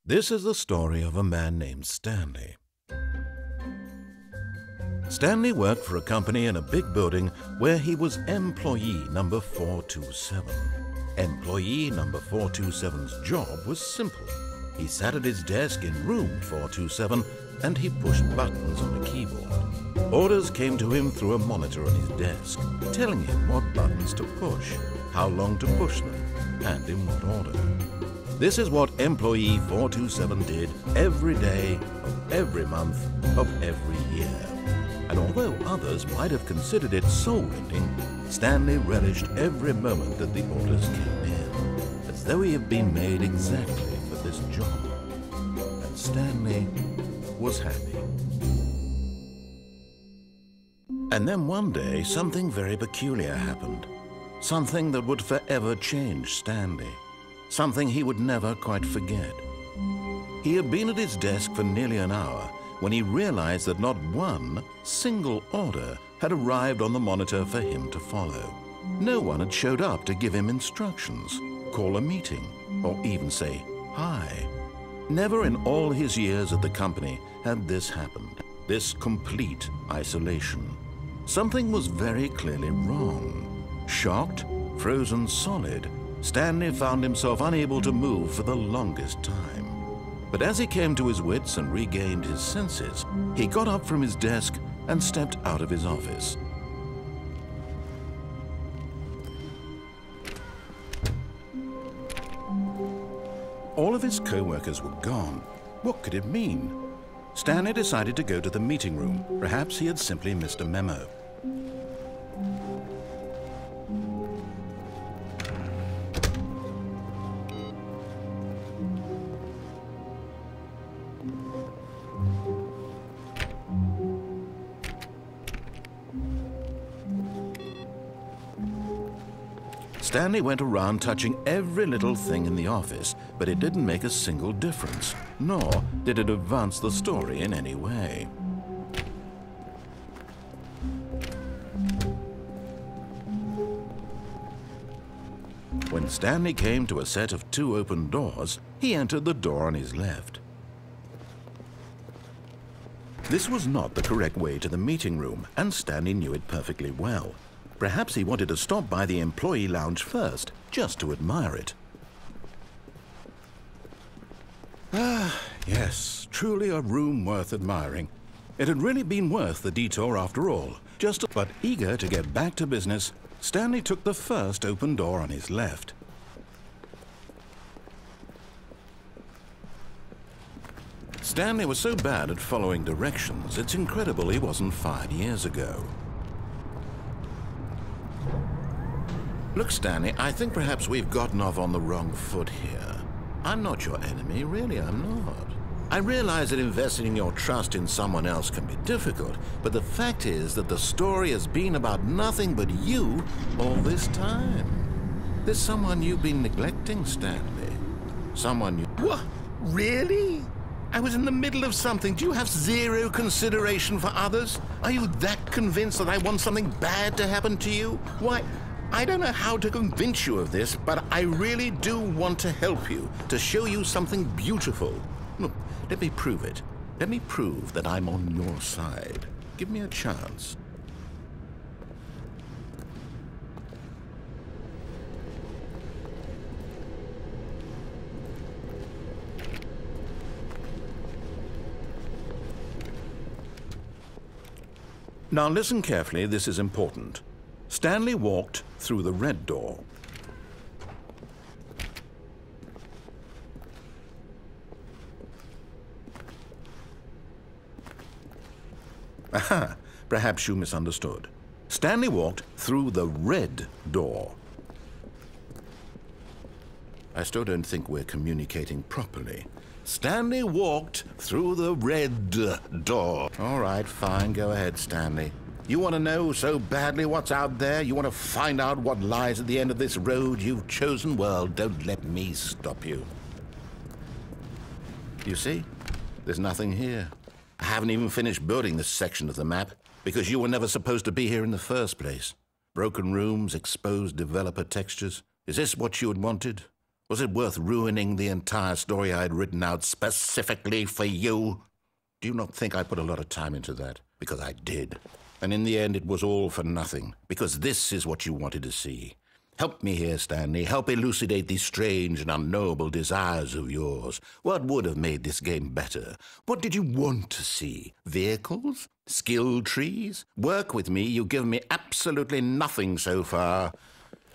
This is the story of a man named Stanley. Stanley worked for a company in a big building where he was employee number 427. Employee number 427's job was simple. He sat at his desk in room 427 and he pushed buttons on a keyboard. Orders came to him through a monitor on his desk, telling him what buttons to push, how long to push them, and in what order. This is what employee 427 did every day of every month of every year. And although others might have considered it soul-rending, Stanley relished every moment that the orders came in, as though he had been made exactly for this job. And Stanley was happy. And then one day, something very peculiar happened. Something that would forever change Stanley. Something he would never quite forget. He had been at his desk for nearly an hour when he realized that not one single order had arrived on the monitor for him to follow. No one had showed up to give him instructions, call a meeting, or even say hi. Never in all his years at the company had this happened, this complete isolation. Something was very clearly wrong. Shocked, frozen solid, Stanley found himself unable to move for the longest time. But as he came to his wits and regained his senses, he got up from his desk and stepped out of his office. All of his co-workers were gone. What could it mean? Stanley decided to go to the meeting room. Perhaps he had simply missed a memo. Stanley went around touching every little thing in the office, but it didn't make a single difference, nor did it advance the story in any way. When Stanley came to a set of 2 open doors, he entered the door on his left. This was not the correct way to the meeting room, and Stanley knew it perfectly well. Perhaps he wanted to stop by the employee lounge first, just to admire it. Ah, yes, truly a room worth admiring. It had really been worth the detour after all. But eager to get back to business, Stanley took the first open door on his left. Stanley was so bad at following directions, it's incredible he wasn't fired years ago. Look, Stanley, I think perhaps we've gotten off on the wrong foot here. I'm not your enemy, really, I'm not. I realize that investing your trust in someone else can be difficult, but the fact is that the story has been about nothing but you all this time. There's someone you've been neglecting, Stanley. Someone you... What? Really? I was in the middle of something. Do you have zero consideration for others? Are you that convinced that I want something bad to happen to you? Why... I don't know how to convince you of this, but I really do want to help you, to show you something beautiful. Look, let me prove it. Let me prove that I'm on your side. Give me a chance. Now listen carefully, this is important. Stanley walked through the red door. Aha, perhaps you misunderstood. Stanley walked through the red door. I still don't think we're communicating properly. Stanley walked through the red door. All right, fine, go ahead, Stanley. You want to know so badly what's out there? You want to find out what lies at the end of this road you've chosen? Well, don't let me stop you. You see? There's nothing here. I haven't even finished building this section of the map because you were never supposed to be here in the first place. Broken rooms, exposed developer textures. Is this what you had wanted? Was it worth ruining the entire story I had written out specifically for you? Do you not think I put a lot of time into that? Because I did. And in the end, it was all for nothing, because this is what you wanted to see. Help me here, Stanley. Help elucidate these strange and unknowable desires of yours. What would have made this game better? What did you want to see? Vehicles? Skill trees? Work with me. You've given me absolutely nothing so far.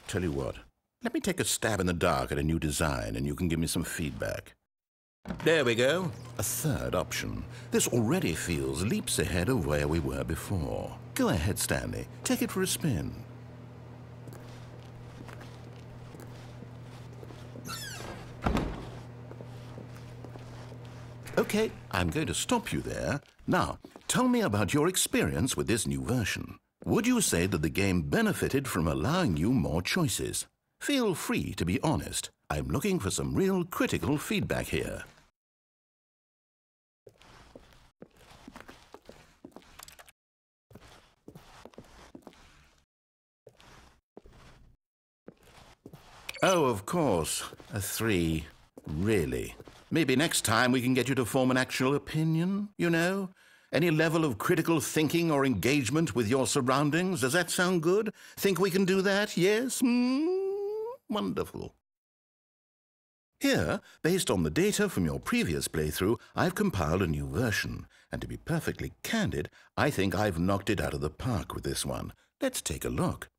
Tell you what, let me take a stab in the dark at a new design, and you can give me some feedback. There we go. A third option. This already feels leaps ahead of where we were before. Go ahead, Stanley. Take it for a spin. Okay, I'm going to stop you there. Now, tell me about your experience with this new version. Would you say that the game benefited from allowing you more choices? Feel free to be honest. I'm looking for some real critical feedback here. Oh, of course. A 3. Really? Maybe next time we can get you to form an actual opinion, you know? Any level of critical thinking or engagement with your surroundings? Does that sound good? Think we can do that? Yes? Wonderful. Here, based on the data from your previous playthrough, I've compiled a new version. And to be perfectly candid, I think I've knocked it out of the park with this one. Let's take a look.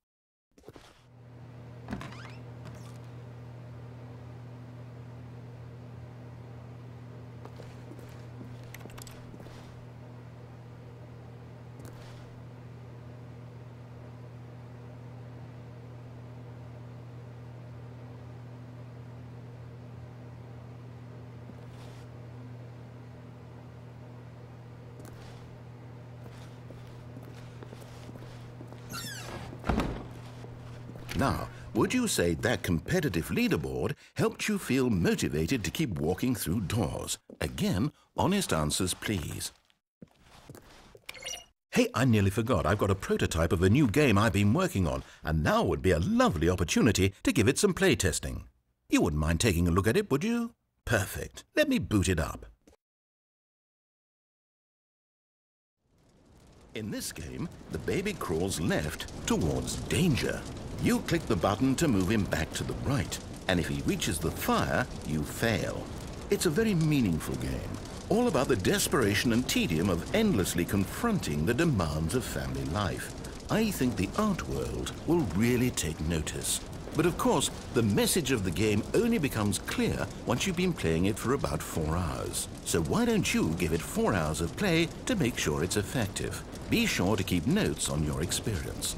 Now, would you say that competitive leaderboard helped you feel motivated to keep walking through doors? Again, honest answers, please. Hey, I nearly forgot. I've got a prototype of a new game I've been working on, and now would be a lovely opportunity to give it some playtesting. You wouldn't mind taking a look at it, would you? Perfect. Let me boot it up. In this game, the baby crawls left towards danger. You click the button to move him back to the right, and if he reaches the fire, you fail. It's a very meaningful game, all about the desperation and tedium of endlessly confronting the demands of family life. I think the art world will really take notice. But of course, the message of the game only becomes clear once you've been playing it for about 4 hours. So why don't you give it 4 hours of play to make sure it's effective? Be sure to keep notes on your experience.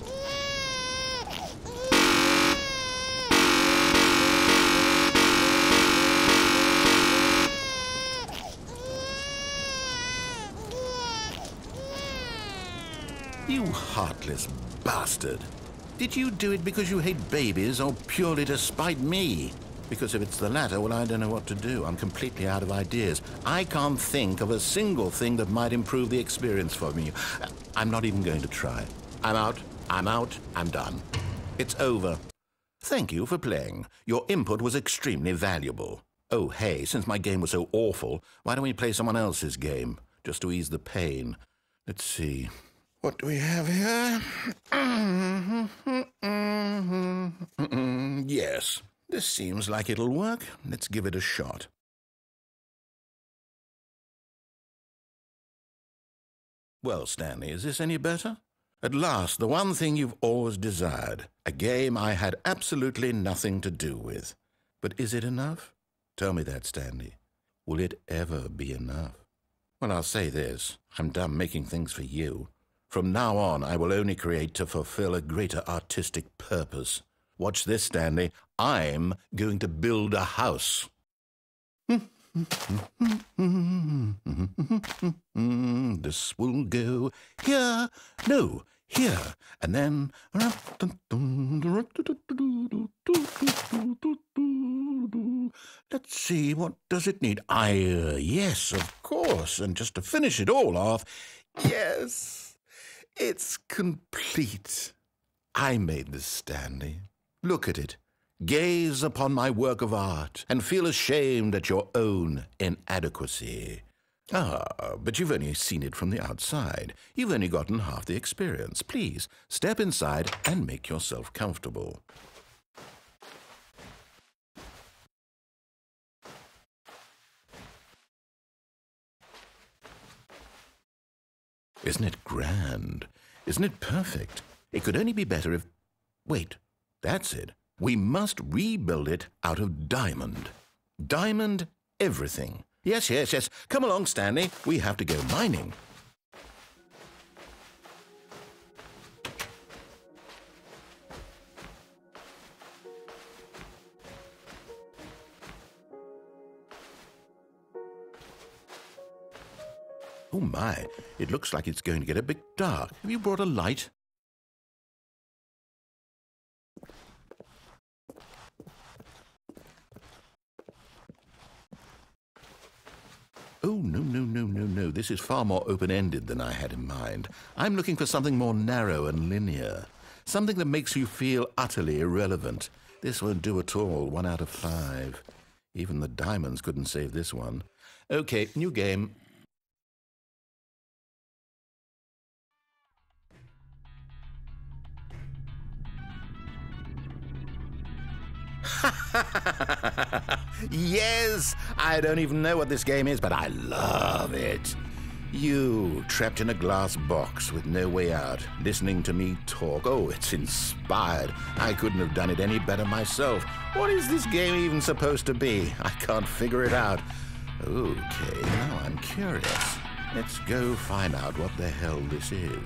You heartless bastard. Did you do it because you hate babies or purely to spite me? Because if it's the latter, well, I don't know what to do. I'm completely out of ideas. I can't think of a single thing that might improve the experience for me. I'm not even going to try. I'm out, I'm done. It's over. Thank you for playing. Your input was extremely valuable. Oh, hey, since my game was so awful, why don't we play someone else's game, just to ease the pain? Let's see. What do we have here? Yes, this seems like it'll work. Let's give it a shot. Well, Stanley, is this any better? At last, the one thing you've always desired. A game I had absolutely nothing to do with. But is it enough? Tell me that, Stanley. Will it ever be enough? Well, I'll say this. I'm done making things for you. From now on, I will only create to fulfill a greater artistic purpose. Watch this, Stanley. I'm going to build a house. This will go here, no, here, and then... Let's see, what does it need? Yes, of course, and just to finish it all off, yes... It's complete. I made this, Stanley. Look at it. Gaze upon my work of art and feel ashamed at your own inadequacy. Ah, but you've only seen it from the outside. You've only gotten half the experience. Please, step inside and make yourself comfortable. Isn't it grand? Isn't it perfect? It could only be better if... Wait, that's it. We must rebuild it out of diamond. Diamond everything. Yes. Come along, Stanley. We have to go mining. Oh my, it looks like it's going to get a bit dark. Have you brought a light? Oh, no. This is far more open-ended than I had in mind. I'm looking for something more narrow and linear. Something that makes you feel utterly irrelevant. This won't do at all. 1 out of 5. Even the diamonds couldn't save this one. Okay, new game. Yes! I don't even know what this game is, but I love it. You, trapped in a glass box with no way out, listening to me talk. Oh, it's inspired. I couldn't have done it any better myself. What is this game even supposed to be? I can't figure it out. Okay, now I'm curious. Let's go find out what the hell this is.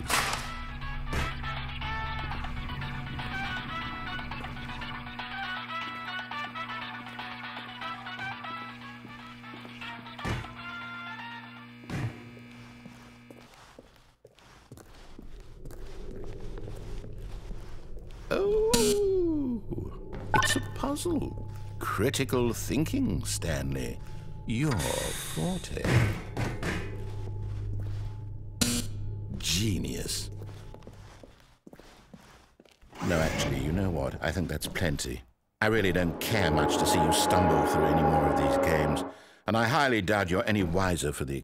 Oh, it's a puzzle. Critical thinking, Stanley. Your forte. Genius. No, actually, you know what? I think that's plenty. I really don't care much to see you stumble through any more of these games, and I highly doubt you're any wiser for the...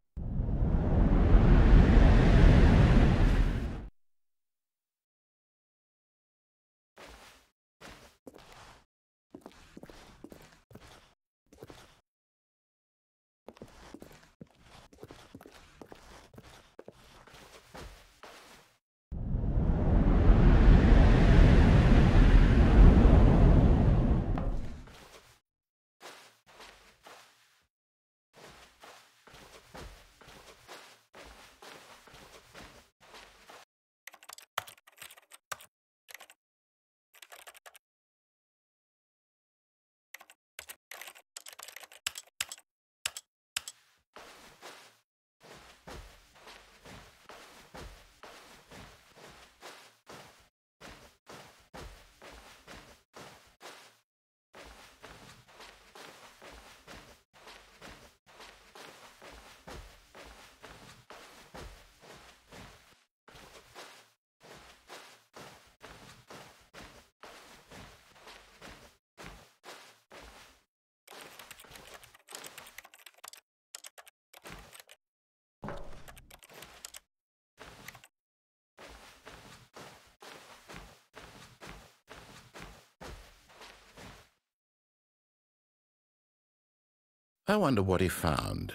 I wonder what he found.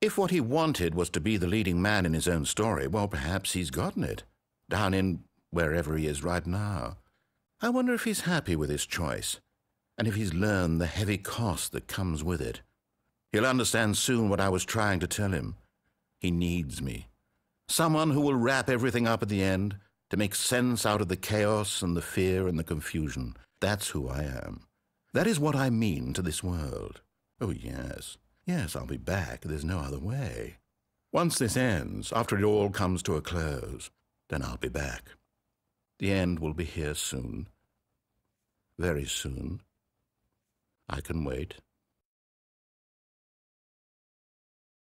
If what he wanted was to be the leading man in his own story, well, perhaps he's gotten it, down in wherever he is right now. I wonder if he's happy with his choice, and if he's learned the heavy cost that comes with it. He'll understand soon what I was trying to tell him. He needs me. Someone who will wrap everything up at the end, to make sense out of the chaos and the fear and the confusion. That's who I am. That is what I mean to this world. Oh, yes. Yes, I'll be back. There's no other way. Once this ends, after it all comes to a close, then I'll be back. The end will be here soon. Very soon. I can wait.